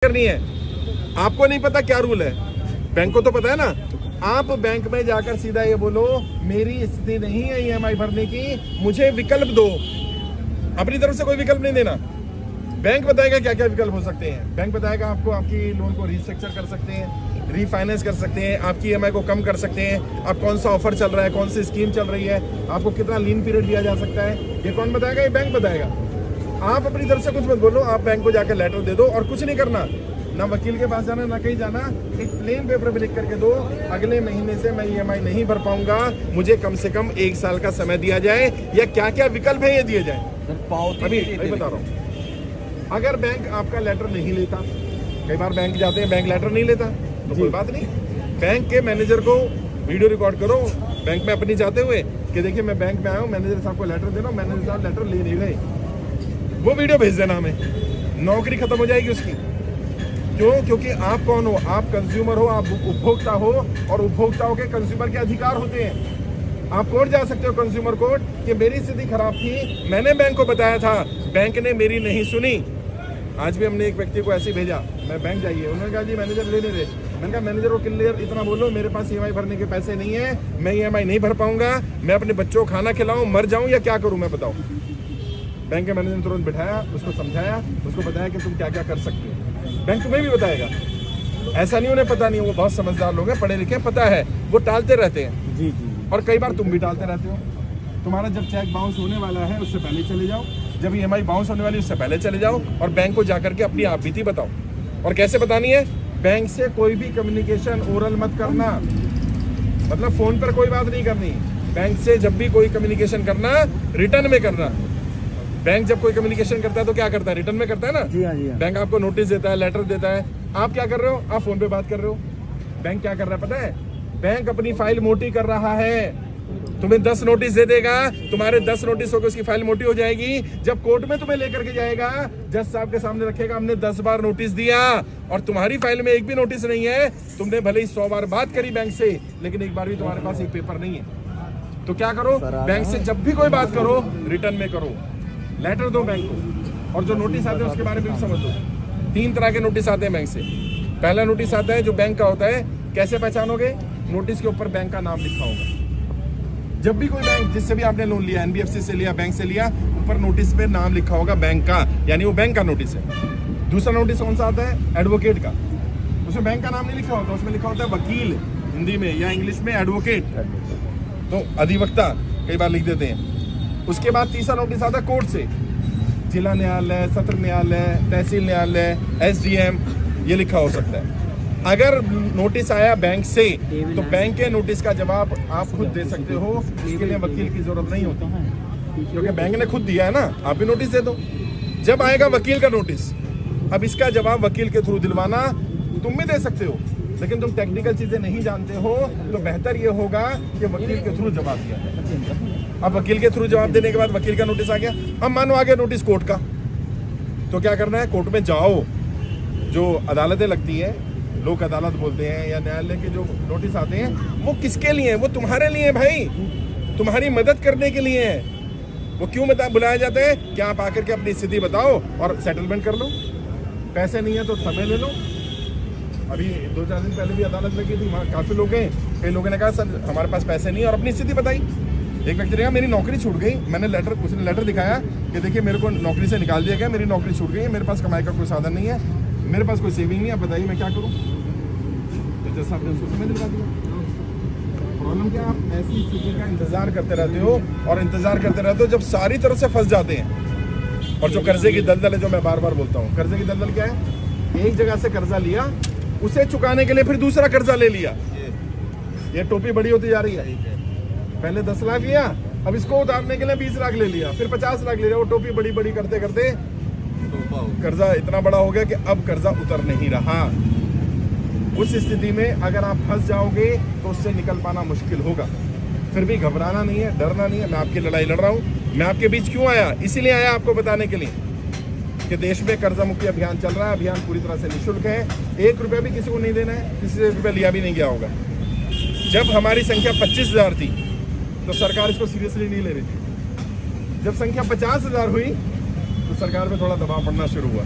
करनी है। आपको नहीं पता क्या रूल है, बैंक को तो पता है ना। आप बैंक में जाकर सीधा ये बोलो मेरी स्थिति नहीं है ईएमआई भरने की, मुझे विकल्प दो। अपनी तरफ से कोई विकल्प नहीं देना। बैंक बताएगा क्या क्या विकल्प हो सकते हैं। बैंक बताएगा आपको आपकी लोन को रिस्ट्रक्चर कर सकते हैं, रीफाइनेंस कर सकते हैं, आपकी ईएमआई को कम कर सकते हैं, आप कौन सा ऑफर चल रहा है, कौन सी स्कीम चल रही है, आपको कितना लीन पीरियड दिया जा सकता है। ये कौन बताएगा? ये बैंक बताएगा। आप अपनी तरफ से कुछ मत बोलो, आप बैंक को जाकर लेटर दे दो और कुछ नहीं करना, ना वकील के पास जाना, ना कहीं जाना। एक प्लेन पेपर पे लिख करके दो, अगले महीने से मैं ईएमआई नहीं भर पाऊंगा, मुझे कम से कम 1 साल का समय दिया जाए, या क्या क्या विकल्प है ये दिए जाए। अभी बता रहा हूँ। अगर बैंक आपका लेटर नहीं लेता, कई बार बैंक जाते हैं बैंक लेटर नहीं लेता, तो कोई बात नहीं, बैंक के मैनेजर को वीडियो रिकॉर्ड करो बैंक में अपनी जाते हुए कि देखिए मैं बैंक में आया हूँ, मैनेजर साहब को लेटर दे रहा हूँ, मैनेजर साहब लेटर ले नहीं गए, वो वीडियो भेज देना हमें, नौकरी खत्म हो जाएगी उसकी। क्यों? क्योंकि आप कौन हो? आप कंज्यूमर हो, आप उपभोक्ता हो, और उपभोक्ताओं के कंज्यूमर के अधिकार होते हैं। आप कोर्ट जा सकते हो, कंज्यूमर कोर्ट, कि मेरी स्थिति खराब थी, मैंने बैंक को बताया था, बैंक ने मेरी नहीं सुनी। आज भी हमने एक व्यक्ति को ऐसे भेजा, मैं बैंक जाइए, उन्होंने कहा जी मैनेजर ले नहीं रहे। मैंने कहा मैनेजर को क्लियर इतना बोलो मेरे पास ईएमआई भरने के पैसे नहीं है, मैं ईएमआई नहीं भर पाऊंगा, मैं अपने बच्चों को खाना खिलाऊं, मर जाऊं, या क्या करूं मैं, बताओ। बैंक के मैनेजर ने तुरंत बिठाया, उसको समझाया, उसको बताया कि तुम क्या क्या कर सकते हो। बैंक तुम्हें भी बताएगा, ऐसा नहीं उन्हें पता नहीं, वो बहुत समझदार लोग हैं, पढ़े लिखे, पता है, वो टालते रहते हैं। जी जी। और कई बार तुम भी टालते रहते हो। तुम्हारा जब चेक बाउंस होने वाला है उससे पहले चले जाओ, जब ईएमआई बाउंस होने वाली उससे पहले चले जाओ, और बैंक को जाकर के अपनी आप बीती बताओ। और कैसे बतानी है? बैंक से कोई भी कम्युनिकेशन ओरल मत करना, मतलब फोन पर कोई बात नहीं करनी। बैंक से जब भी कोई कम्युनिकेशन करना, रिटर्न में करना। बैंक जब कोई कम्युनिकेशन करता है तो क्या करता है? रिटर्न में करता है ना। जी हाँ, जी हाँ। बैंक आपको नोटिस देता है, लेटर देता है, आप क्या कर रहे हो? आप फोन पे बात कर रहे हो। बैंक क्या कर रहा है पता है? बैंक अपनी फाइल मोटी कर रहा है। तुम्हें 10 नोटिस दे देगा, तुम्हारे 10 नोटिस होकर उसकी फाइल मोटी हो जाएगी। जब कोर्ट में तुम्हें लेकर के जाएगा, जज साहब के सामने रखेगा, हमने 10 बार नोटिस दिया और तुम्हारी फाइल में एक भी नोटिस नहीं है। तुमने भले ही 100 बार बात करी बैंक से, लेकिन एक बार भी तुम्हारे पास एक पेपर नहीं है। तो क्या करो? बैंक से जब भी कोई बात करो, रिटर्न में करो, लेटर दो बैंक को। और जो नोटिस आते हैं उसके बारे में भी समझ लो। 3 तरह के नोटिस आते हैं बैंक से। पहला नोटिस आता है जो बैंक का होता है, कैसे पहचानोगे? नोटिस के ऊपर बैंक का नाम लिखा होगा। जब भी कोई बैंक, जिससे भी आपने लोन लिया, एनबीएफसी से लिया, बैंक से लिया, ऊपर नोटिस पे नाम लिखा होगा बैंक का, यानी वो बैंक का नोटिस है। दूसरा नोटिस कौन सा आता है? एडवोकेट का। उसमें बैंक का नाम नहीं लिखा होता, उसमें लिखा होता है वकील हिंदी में, या इंग्लिश में एडवोकेट, तो अधिवक्ता कई बार लिख देते हैं। उसके बाद तीसरा नोटिस आता है कोर्ट से, जिला न्यायालय, सत्र न्यायालय, तहसील न्यायालय, एसडीएम, ये लिखा हो सकता है। अगर नोटिस आया बैंक से, तो बैंक के नोटिस का जवाब आप खुद दे सकते हो, इसके लिए वकील की जरूरत नहीं होती, क्योंकि बैंक ने खुद दिया है ना। आप भी नोटिस दे दो। जब आएगा वकील का नोटिस, अब इसका जवाब वकील के थ्रू दिलवाना तुम भी दे सकते हो, लेकिन तुम टेक्निकल चीजें नहीं जानते हो, तो बेहतर ये होगा कि वकील के थ्रू जवाब दिया जाए। अब वकील के थ्रू जवाब देने के बाद वकील का नोटिस आ गया, अब मानो आ गया नोटिस कोर्ट का, तो क्या करना है? कोर्ट में जाओ। जो अदालतें लगती हैं, लोक अदालत बोलते हैं, या न्यायालय के जो नोटिस आते हैं, वो किसके लिए? वो तुम्हारे लिए भाई, तुम्हारी मदद करने के लिए है। वो क्यों बुलाया जाता है? कि आप आकर के अपनी स्थिति बताओ और सेटलमेंट कर लो। पैसे नहीं है तो समय ले लो। अभी 2-4 दिन पहले भी अदालत लगी थी, वहाँ काफ़ी लोग हैं, कई लोगों ने कहा सर हमारे पास पैसे नहीं है, और अपनी स्थिति बताई। एक व्यक्ति ने कहा मेरी नौकरी छूट गई, मैंने उसने लेटर दिखाया कि देखिए मेरे को नौकरी से निकाल दिया गया, मेरी नौकरी छूट गई है, मेरे पास कमाई का कोई साधन नहीं है, मेरे पास कोई सेविंग नहीं है, बताइए मैं क्या करूँ? तो जैसा आपने उसको समय दिला दिया। प्रॉब्लम क्या? आप ऐसी स्थिति का इंतजार करते रहते हो, और इंतजार करते रहते हो जब सारी तरफ से फंस जाते हैं। और जो कर्जे की दलदल है, जो मैं बार बार बोलता हूँ, कर्जे की दलदल क्या है? एक जगह से कर्जा लिया, उसे चुकाने के लिए फिर दूसरा कर्जा ले लिया। ये टोपी बड़ी होती जा रही है। पहले 10 लाख लिया, अब इसको उतारने के लिए 20 लाख ले लिया, फिर 50 लाख ले लिया। वो टोपी बड़ी बड़ी करते करते कर्जा इतना बड़ा हो गया कि अब कर्जा उतर नहीं रहा। उस स्थिति में अगर आप फंस जाओगे तो उससे निकल पाना मुश्किल होगा। फिर भी घबराना नहीं है, डरना नहीं है। मैं आपकी लड़ाई लड़ रहा हूँ। मैं आपके बीच क्यों आया? इसीलिए आया आपको बताने के लिए कि देश में कर्जा मुक्ति अभियान चल रहा है। अभियान पूरी तरह से निःशुल्क है, 1 रुपया भी किसी को नहीं देना है, किसी से 1 रुपया लिया भी नहीं गया होगा। जब हमारी संख्या 25,000 थी तो सरकार इसको सीरियसली नहीं ले रही थी। जब संख्या 50,000 हुई तो सरकार पे थोड़ा दबाव पड़ना शुरू हुआ।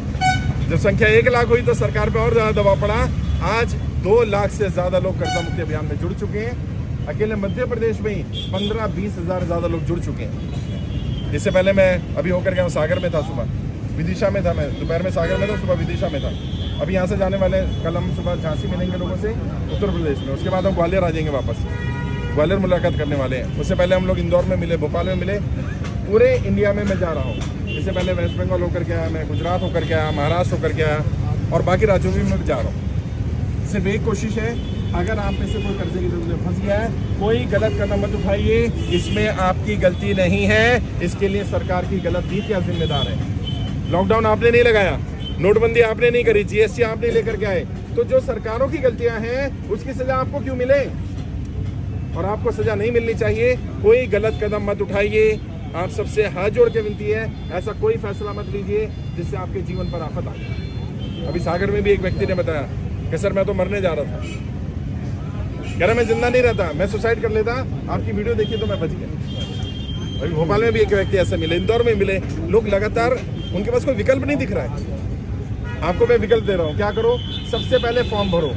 जब संख्या 1 लाख हुई तो सरकार पे और ज्यादा दबाव पड़ा। आज 2 लाख से ज्यादा लोग कर्जा मुक्ति अभियान में जुड़ चुके हैं। अकेले मध्य प्रदेश में ही 15-20 हजार ज्यादा लोग जुड़ चुके हैं। इससे पहले मैं अभी होकर गया हूँ, सागर में था, सुबह विदिशा में था, मैं दोपहर में सागर में था, सुबह विदिशा में था। अभी यहाँ से जाने वाले, कल हम सुबह झांसी मिलेंगे लोगों से उत्तर प्रदेश में, उसके बाद हम ग्वालियर आ जाएंगे वापस, ग्वालियर मुलाकात करने वाले हैं। उससे पहले हम लोग इंदौर में मिले, भोपाल में मिले। पूरे इंडिया में मैं जा रहा हूँ। इससे पहले वेस्ट बंगाल होकर के आया, मैं गुजरात होकर के आया, महाराष्ट्र होकर के आया और बाकी राज्यों में मैं जा रहा हूँ। सिर्फ एक कोशिश है, अगर आप में से कोई कर्जे की जरूरत में फंस गया है, कोई गलत कदम मत उठाइए, इसमें आपकी गलती नहीं है, इसके लिए सरकार की गलत नीतियाँ जिम्मेदार है। लॉकडाउन आपने नहीं लगाया, नोटबंदी आपने नहीं करी, जीएसटी आप नहीं लेकर के आए, तो जो सरकारों की गलतियां हैं उसकी सजा आपको क्यों मिले? और आपको सजा नहीं मिलनी चाहिए। कोई गलत कदम मत उठाइए। आप सबसे हाथ जोड़ के विनती है, ऐसा कोई फैसला मत लीजिए जिससे आपके जीवन पर आफत आए। अभी सागर में भी एक व्यक्ति ने बताया कि सर मैं तो मरने जा रहा था, कह रहा मैं जिंदा नहीं रहता, मैं सुसाइड कर लेता, आपकी वीडियो देखी तो मैं बच गया। अभी भोपाल में भी एक व्यक्ति ऐसा मिले, इंदौर में मिले। लोग लगातार, उनके पास कोई विकल्प नहीं दिख रहा है। आपको मैं विकल्प दे रहा हूँ, क्या करो? सबसे पहले फॉर्म भरो।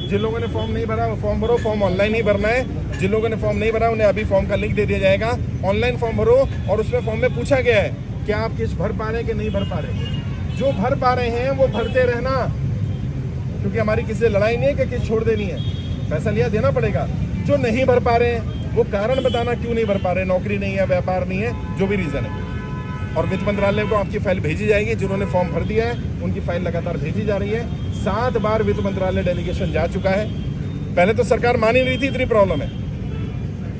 जिन लोगों ने फॉर्म नहीं भरा वो फॉर्म भरो। फॉर्म ऑनलाइन ही भरना है। जिन लोगों ने फॉर्म नहीं भरा उन्हें अभी फॉर्म का लिंक दे दिया जाएगा, ऑनलाइन फॉर्म भरो। और उसमें फॉर्म में पूछा गया है कि आप किस भर पा रहे हैं कि नहीं भर पा रहे। जो भर पा रहे हैं वो भरते रहना, क्योंकि हमारी किसी से लड़ाई नहीं है कि किस छोड़ देनी है, पैसा लिया देना पड़ेगा। जो नहीं भर पा रहे हैं वो कारण बताना क्यों नहीं भर पा रहे, नौकरी नहीं है, व्यापार नहीं है, जो भी रीजन है। और वित्त मंत्रालय को आपकी फाइल भेजी जाएगी। जिन्होंने फॉर्म भर दिया है उनकी फाइल लगातार भेजी जा रही है। 7 बार वित्त मंत्रालय डेलीगेशन जा चुका है। पहले तो सरकार मान ही नहीं थी इतनी प्रॉब्लम है,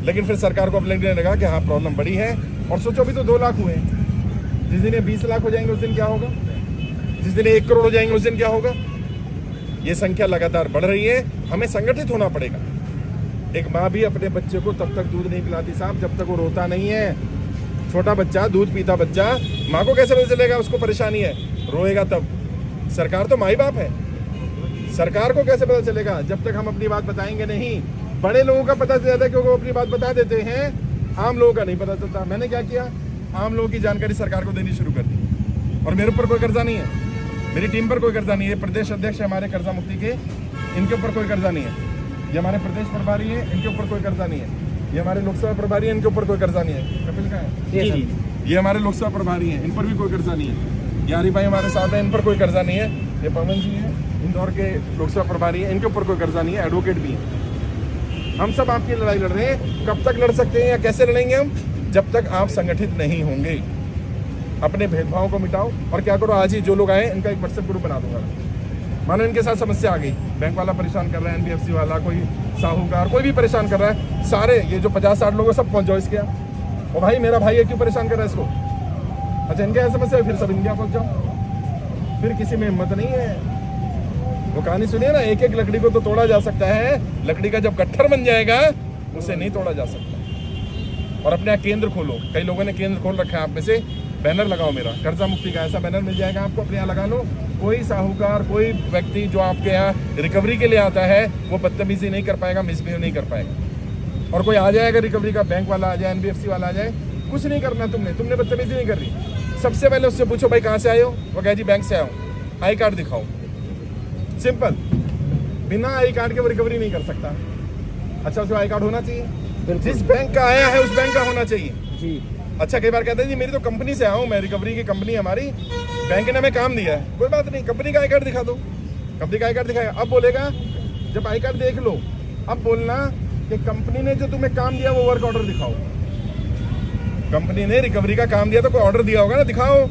लेकिन फिर सरकार को अपने लगा कि हाँ प्रॉब्लम बड़ी है। और सोचो अभी तो 2 लाख हुए हैं, जिस दिन ये 20 लाख हो जाएंगे उस दिन क्या होगा, जिस दिन 1 करोड़ हो जाएंगे उस दिन क्या होगा। ये संख्या लगातार बढ़ रही है, हमें संगठित होना पड़ेगा। एक माँ भी अपने बच्चे को तब तक दूध नहीं पिलाती साहब जब तक वो रोता नहीं है। छोटा बच्चा, दूध पीता बच्चा, माँ को कैसे पता चलेगा उसको परेशानी है? रोएगा तब। सरकार तो माँ ही बाप है, सरकार को कैसे पता चलेगा जब तक हम अपनी बात बताएंगे नहीं। बड़े लोगों का पता चलता है क्योंकि वो अपनी बात बता देते हैं, आम लोगों का नहीं पता चलता। मैंने क्या किया, आम लोगों की जानकारी सरकार को देनी शुरू कर दी। और मेरे ऊपर कोई कर्जा नहीं है, मेरी टीम पर कोई कर्जा नहीं है। प्रदेश अध्यक्ष है हमारे कर्जा मुक्ति के, इनके ऊपर कोई कर्जा नहीं है। ये हमारे प्रदेश प्रभारी है, इनके ऊपर कोई कर्जा नहीं है। ये हमारे लोकसभा प्रभारी है, इनके ऊपर कोई कर्जा नहीं है। कपिल का है, ये हमारे लोकसभा प्रभारी हैं, इन पर भी कोई कर्जा नहीं है। यारी भाई हमारे साथ है, इन पर कोई कर्जा नहीं है। ये पवन जी हैं, इंदौर के लोकसभा प्रभारी हैं, इनके ऊपर कोई कर्जा नहीं है। एडवोकेट भी हैं। हम सब आपकी लड़ाई लड़ रहे हैं। कब तक लड़ सकते हैं या कैसे लड़ेंगे हम? जब तक आप संगठित नहीं होंगे। अपने भेदभाव को मिटाओ। और क्या करो, आज ही जो लोग आए इनका एक व्हाट्सएप ग्रुप बना दूंगा। मानो इनके साथ समस्या आ गई, बैंक वाला परेशान कर रहा है, एनबीएफसी वाला, कोई साहूकार, कोई भी परेशान कर रहा है, सारे ये जो 50-60 लोग सब पहुंच जाओ इसके यहाँ। और भाई मेरा भाई है, क्यों परेशान कर रहा है इसको? अच्छा इनके यहाँ समस्या है, फिर सब इंडिया पहुंच जाओ। फिर किसी में हिम्मत नहीं है। वो कहानी सुनिए ना, एक एक लकड़ी को तो तोड़ा जा सकता है, लकड़ी का जब गट्ठर बन जाएगा उसे नहीं तोड़ा जा सकता। और अपने यहाँ केंद्र खोलो। कई लोगों ने केंद्र खोल रखा है, आप में से बैनर लगाओ मेरा, कर्जा मुक्ति का ऐसा बैनर मिल जाएगा आपको, अपने यहाँ लगा लो। कोई साहूकार, कोई व्यक्ति जो आपके यहाँ रिकवरी के लिए आता है वो बदतमीजी नहीं कर पाएगा, मिसबिहेव नहीं कर पाएगा। और कोई आ जाएगा रिकवरी का, बैंक वाला आ जाए, एनबीएफसी वाला आ जाए, कुछ नहीं करना तुमने बदतमीजी नहीं कर रही। सबसे पहले उससे पूछो भाई कहाँ से आए हो? वो कहे जी बैंक से आया हूँ। आई कार्ड दिखाओ, सिंपल। बिना आई कार्ड के वो रिकवरी नहीं कर सकता। अच्छा उसको आई कार्ड होना चाहिए, जिस बैंक का आया है उस बैंक का होना चाहिए जी। अच्छा कई बार कहते हैं जी मेरी तो कंपनी से आया हूँ, मैं रिकवरी की कंपनी है हमारी, बैंक ने हमें काम दिया है। कोई बात नहीं, कंपनी का आई कार्ड दिखा दो। कंपनी का आई कार्ड दिखाएगा, अब बोलेगा, जब आई कार्ड देख लो अब बोलना कि कंपनी ने जो तुम्हें काम दिया वो वर्क ऑर्डर दिखाओ। कंपनी ने रिकवरी का काम दिया तो कोई ऑर्डर दिया होगा ना, दिखाओ।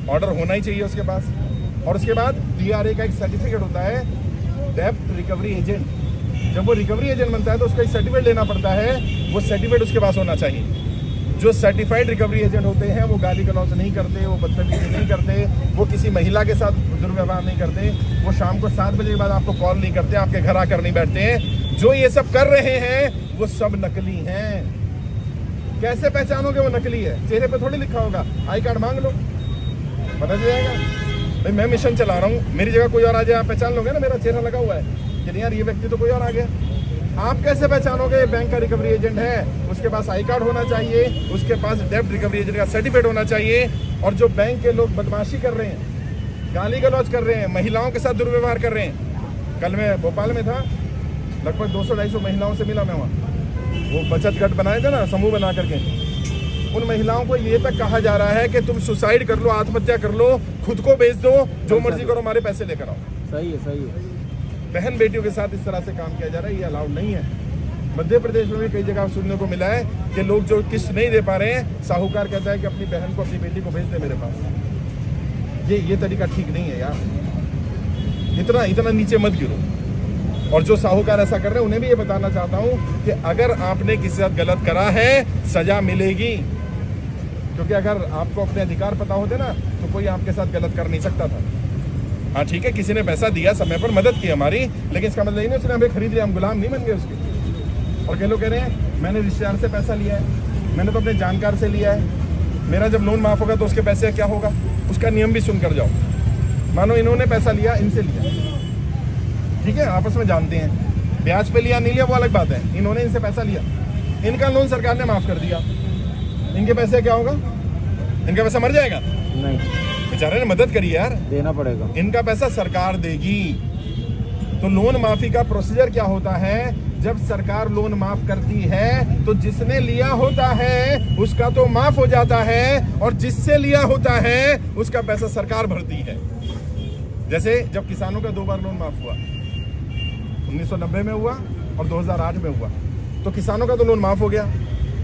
ऑर्डर होना ही चाहिए उसके पास। और उसके बाद डीआरए का एक सर्टिफिकेट होता है, डेब्ट रिकवरी एजेंट। जब वो रिकवरी एजेंट बनता है तो उसका एक सर्टिफिकेट लेना पड़ता है, वो सर्टिफिकेट उसके पास होना चाहिए। जो सर्टिफाइड रिकवरी एजेंट होते हैं वो गाली गलौज नहीं करते, वो बदतमीजी नहीं करते, वो किसी महिला के साथ दुर्व्यवहार नहीं करते, वो शाम को 7 बजे के बाद आपको कॉल नहीं करते, आपके घर आकर नहीं बैठते हैं। जो ये सब कर रहे हैं वो सब नकली हैं। कैसे पहचानोगे वो नकली है? चेहरे पे थोड़ी लिखा होगा, आई कार्ड मांग लो, पता चल जाएगा। भाई मैं मिशन चला रहा हूँ, मेरी जगह कोई और आ जाए, आप पहचान लोगे ना मेरा चेहरा लगा हुआ है कि नहीं यार ये व्यक्ति तो कोई और आ गया। आप कैसे पहचानोगे? बैंक का रिकवरी एजेंट है, उसके पास आई कार्ड होना चाहिए, उसके पास डेब्ट रिकवरी एजेंट का सर्टिफिकेट होना चाहिए। और जो बैंक के लोग बदमाशी कर रहे हैं, गाली गलौज कर रहे हैं, महिलाओं के साथ दुर्व्यवहार कर रहे हैं। कल मैं भोपाल में था, लगभग 200-250 महिलाओं से मिला मैं वहाँ। वो बचत गट बनाए थे ना, समूह बना करके, उन महिलाओं को ये तक कहा जा रहा है कि तुम सुसाइड कर लो, आत्महत्या कर लो, खुद को बेच दो, जो मर्जी करो, हमारे पैसे लेकर आओ। सही है, सही है। बहन बेटियों के साथ इस तरह से काम किया जा रहा है, ये अलाउड नहीं है। मध्य प्रदेश में भी कई जगह सुनने को मिला है कि लोग जो किस्त नहीं दे पा रहे हैं, साहूकार कहता है कि अपनी बहन को, अपनी बेटी को भेज दे मेरे पास। ये तरीका ठीक नहीं है यार, इतना नीचे मत गिरो। और जो साहूकार ऐसा कर रहे हैं उन्हें भी ये बताना चाहता हूँ कि अगर आपने किसी के साथ गलत करा है, सजा मिलेगी। क्योंकि अगर आपको अपने अधिकार पता होते ना, तो कोई आपके साथ गलत कर नहीं सकता था। हाँ ठीक है, किसी ने पैसा दिया, समय पर मदद की हमारी, लेकिन इसका मतलब नहीं उसने हमें खरीद लिया, हम गुलाम नहीं बन गए उसके। और कई लोग कह रहे हैं मैंने रिश्तेदार से पैसा लिया है, मैंने तो अपने जानकार से लिया है, मेरा जब लोन माफ होगा तो उसके पैसे क्या होगा, उसका नियम भी सुन कर जाओ। मानो इन्होंने पैसा लिया, इनसे लिया, ठीक है, आपस में जानते हैं, ब्याज पे लिया नहीं लिया वो अलग बात है। इन्होंने इनसे पैसा लिया, इनका लोन सरकार ने माफ कर दिया, इनके पैसे क्या होगा, इनका पैसा मर जाएगा? नहीं, बेचारे ने मदद करी यार, देना पड़ेगा। इनका पैसा सरकार देगी। तो लोन माफी का प्रोसीजर क्या होता है, जब सरकार लोन माफ करती है तो जिसने लिया होता है उसका तो माफ हो जाता है, और जिससे लिया होता है उसका पैसा सरकार भरती है। जैसे जब किसानों का 2 बार लोन माफ हुआ, 1990 में हुआ और 2008 में हुआ, तो किसानों का तो लोन माफ हो गया,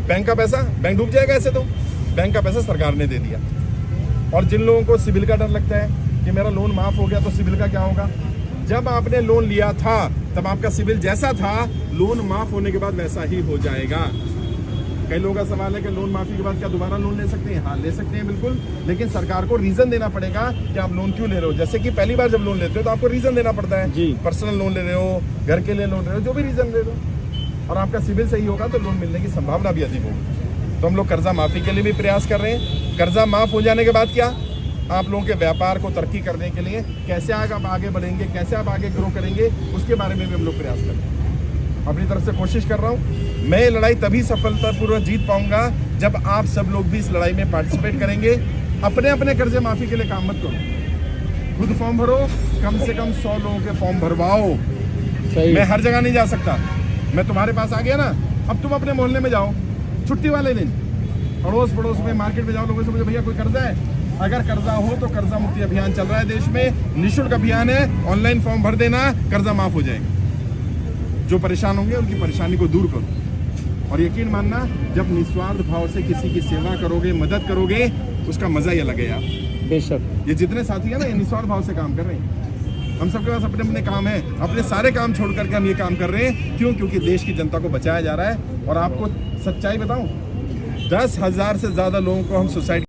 बैंक का पैसा, बैंक डूब जाएगा ऐसे, तो बैंक का पैसा सरकार ने दे दिया। और जिन लोगों को सिविल का डर लगता है कि मेरा लोन माफ हो गया तो सिविल का क्या होगा, जब आपने लोन लिया था तब आपका सिविल जैसा था, लोन माफ होने के बाद वैसा ही हो जाएगा। कई लोगों का सवाल है कि लोन माफी के बाद क्या दोबारा लोन ले सकते हैं? हाँ ले सकते हैं बिल्कुल, लेकिन सरकार को रीजन देना पड़ेगा कि आप लोन क्यों ले रहे हो। जैसे कि पहली बार जब लोन लेते हो तो आपको रीजन देना पड़ता है जी, पर्सनल लोन ले रहे हो, घर के लिए लोन ले रहे हो, जो भी रीजन ले रहे हो, और आपका सिविल सही होगा तो लोन मिलने की संभावना भी अधिक होगी। तो हम लोग कर्जा माफी के लिए भी प्रयास कर रहे हैं। कर्जा माफ हो जाने के बाद क्या, आप लोगों के व्यापार को तरक्की करने के लिए कैसे आप आगे बढ़ेंगे, कैसे आप आगे ग्रो करेंगे, उसके बारे में भी हम लोग प्रयास कर रहे हैं। अपनी तरफ से कोशिश कर रहा हूँ। मैं ये लड़ाई तभी सफलतापूर्वक जीत पाऊंगा जब आप सब लोग भी इस लड़ाई में पार्टिसिपेट करेंगे। अपने अपने कर्जे माफी के लिए काम मत करो, खुद फॉर्म भरो, कम से कम 100 लोगों के फॉर्म भरवाओ। मैं हर जगह नहीं जा सकता, मैं तुम्हारे पास आ गया ना, अब तुम अपने मोहल्ले में जाओ, छुट्टी वाले दिन अड़ोस पड़ोस में, मार्केट में जाओ, लोगों से पूछो भैया कोई कर्जा है, अगर कर्जा हो तो कर्जा मुक्ति अभियान चल रहा है देश में, निःशुल्क अभियान है, ऑनलाइन फॉर्म भर देना, कर्जा माफ हो जाएगा। जो परेशान होंगे उनकी परेशानी को दूर करो। और यकीन मानना, जब निस्वार्थ भाव से किसी की सेवा करोगे, मदद करोगे, उसका मजा ही अलग है यार। बेशक ये जितने साथी हैं ना, ये निस्वार्थ भाव से काम कर रहे हैं। हम सबके पास अपने अपने काम है, अपने सारे काम छोड़ करके हम ये काम कर रहे हैं। क्यों? क्योंकि देश की जनता को बचाया जा रहा है। और आपको सच्चाई बताऊं, 10,000 से ज्यादा लोगों को हम सुसाइड